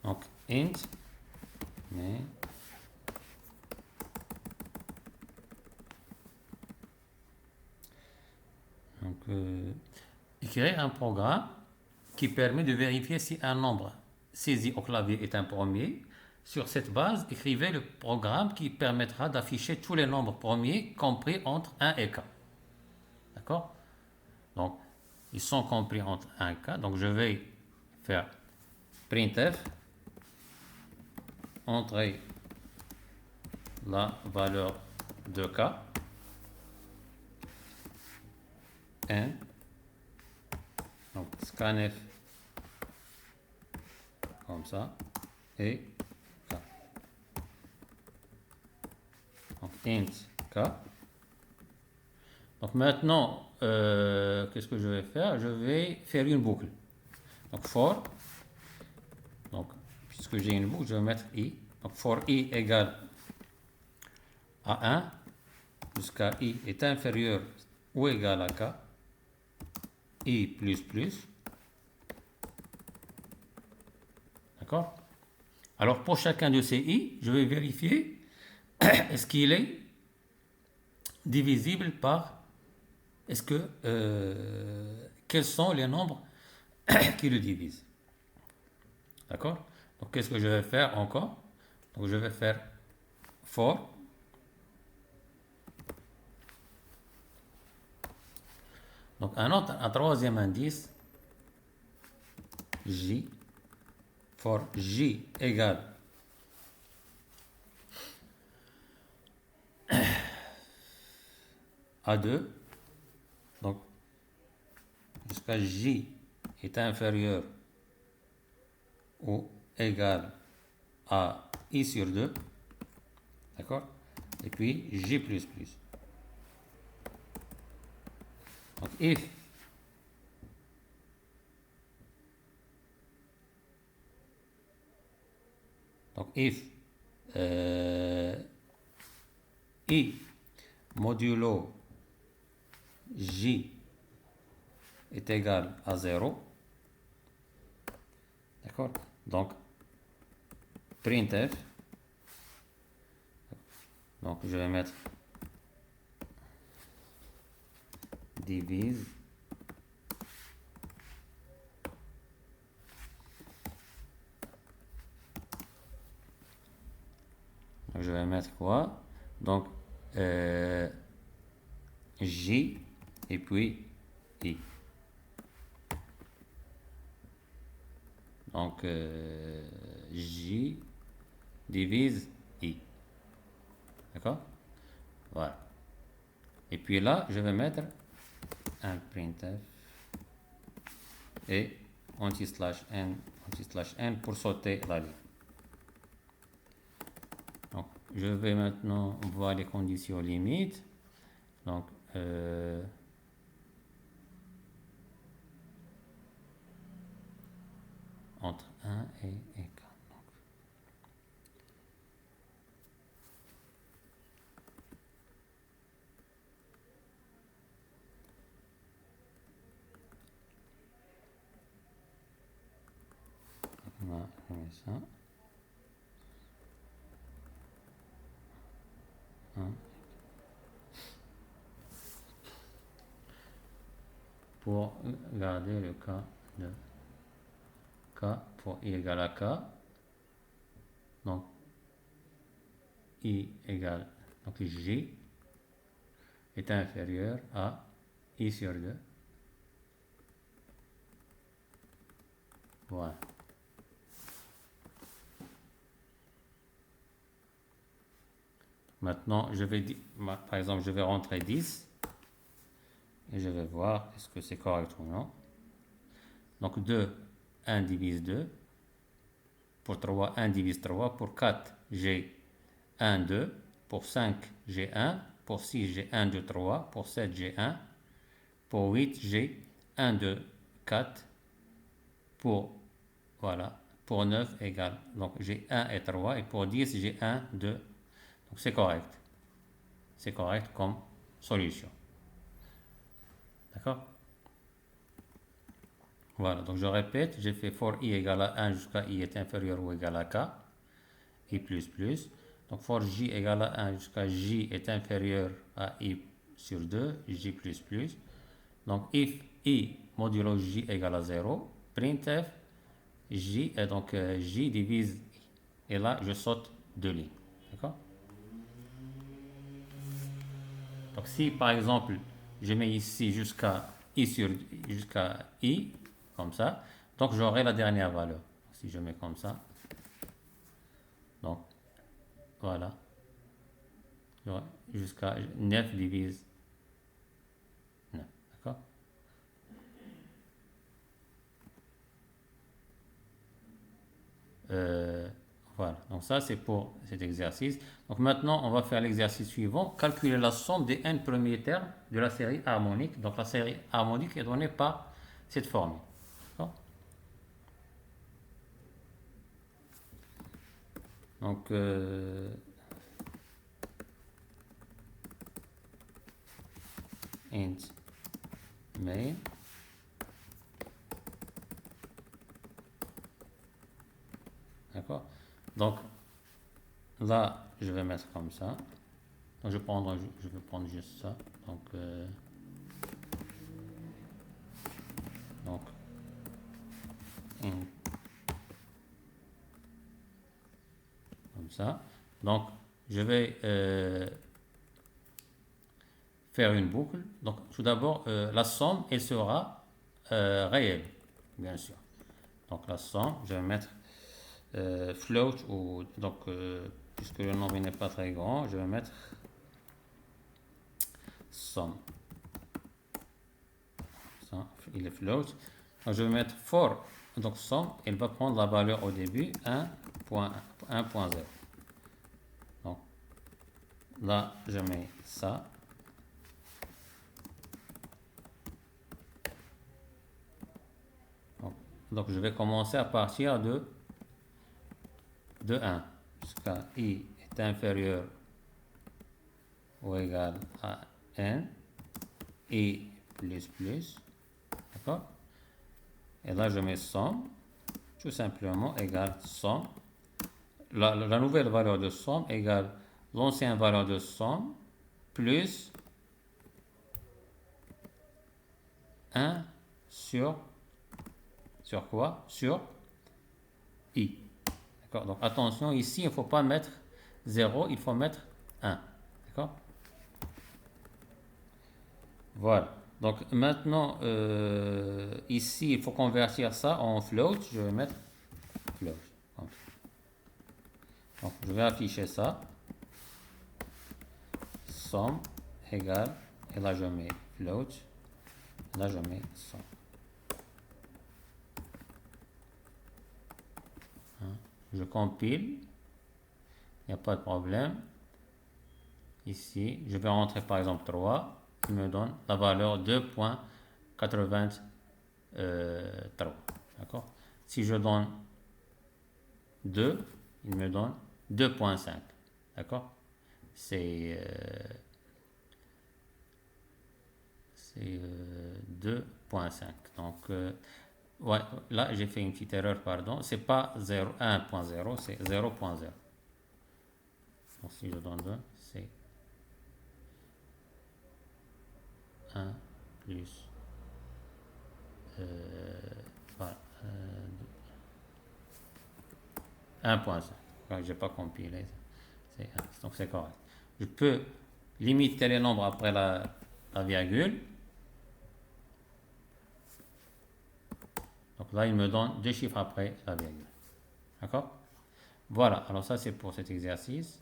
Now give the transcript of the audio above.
Donc, int, mais donc, écrire un programme qui permet de vérifier si un nombre saisi au clavier est un premier. Sur cette base, écrivez le programme qui permettra d'afficher tous les nombres premiers compris entre 1 et k. D'accord? Donc, ils sont compris entre 1 et k. Donc, je vais faire printf, entrer la valeur de k, n, donc scanf comme ça, et k. Donc, int k. Donc maintenant, qu'est-ce que je vais faire? Je vais faire une boucle. Donc for, donc puisque j'ai une boucle, je vais mettre i. Donc for i égale à 1 jusqu'à i est inférieur ou égal à k, i plus plus. D'accord? Alors pour chacun de ces i, je vais vérifier est-ce qu'il est divisible par, est-ce que, quels sont les nombres qui le divisent. D'accord? Donc qu'est-ce que je vais faire encore? Donc je vais faire for. Donc un troisième indice, j, for j égale à 2. Donc jusqu'à j est inférieur ou égal à i sur 2. D'accord? Et puis j plus plus. Donc if i modulo j est égal à 0. D'accord? Donc printf, donc je vais mettre divise je vais mettre quoi? Donc j et puis i. Donc j divise i. D'accord? Voilà. Et puis là, je vais mettre un printf et anti-n pour sauter la ligne. Donc, je vais maintenant voir les conditions limites. Donc, entre 1 et 4. On va remettre ça. 1. Pour garder le cas de k pour i égale à k. Donc, i égale, donc j est inférieur à i sur 2. Voilà. Maintenant, par exemple, je vais rentrer 10 et je vais voir est-ce que c'est correct ou non. Donc 2, 1 divise 2. Pour 3, 1 divise 3. Pour 4, j'ai 1, 2. Pour 5, j'ai 1. Pour 6, j'ai 1, 2, 3. Pour 7, j'ai 1. Pour 8, j'ai 1, 2, 4. Voilà. Pour 9 égale. Donc j'ai 1 et 3. Et pour 10, j'ai 1, 2. Donc c'est correct. C'est correct comme solution. D'accord? Voilà, donc je répète, j'ai fait for i égale à 1 jusqu'à i est inférieur ou égal à k, i plus plus. Donc for j égale à 1 jusqu'à j est inférieur à i sur 2, j plus plus. Donc if i modulo j égale à 0, printf j, et donc j divise i. Et là, je saute deux lignes. D'accord? Donc si par exemple, je mets ici jusqu'à i, comme ça, donc j'aurai la dernière valeur. Si je mets comme ça, donc voilà, jusqu'à 9 divise 9. D'accord? Voilà, donc ça c'est pour cet exercice. Donc maintenant on va faire l'exercice suivant, calculer la somme des n premiers termes de la série harmonique. Donc la série harmonique est donnée par cette formule. Donc int main, d'accord. Donc là je vais mettre comme ça. Donc je vais prendre juste ça. Donc int, comme ça. Donc je vais faire une boucle. Donc tout d'abord la somme elle sera réelle, bien sûr. Donc la somme, je vais mettre float, ou donc puisque le nombre n'est pas très grand, je vais mettre somme. Ça, il est float. Donc, je vais mettre for, donc somme, elle va prendre la valeur au début 1.0. Donc là, je mets ça. Donc je vais commencer à partir de 1 jusqu'à i est inférieur ou égal à n, i plus plus, d'accord? Et là je mets somme, tout simplement égale somme. La nouvelle valeur de somme égale l'ancienne valeur de somme plus 1 sur quoi? Sur i. D'accord? Donc attention, ici il ne faut pas mettre 0, il faut mettre 1. D'accord? Voilà. Donc maintenant, ici, il faut convertir ça en float. Je vais mettre float. Donc je vais afficher ça. Somme égale, et là je mets float, et là je mets somme. Je compile, il n'y a pas de problème. Ici, je vais rentrer par exemple 3, il me donne la valeur 2.83. D'accord? Si je donne 2, il me donne 2.5. D'accord? C'est 2.5. Donc, ouais, là j'ai fait une petite erreur, pardon. C'est pas 1.0, c'est 0.0. Donc, si je donne 2, c'est 1 plus. Voilà, 1.5. J'ai pas compilé. Donc c'est correct. Je peux limiter les nombres après la virgule. Donc là, il me donne 2 chiffres après la virgule. D'accord? Voilà, alors ça c'est pour cet exercice.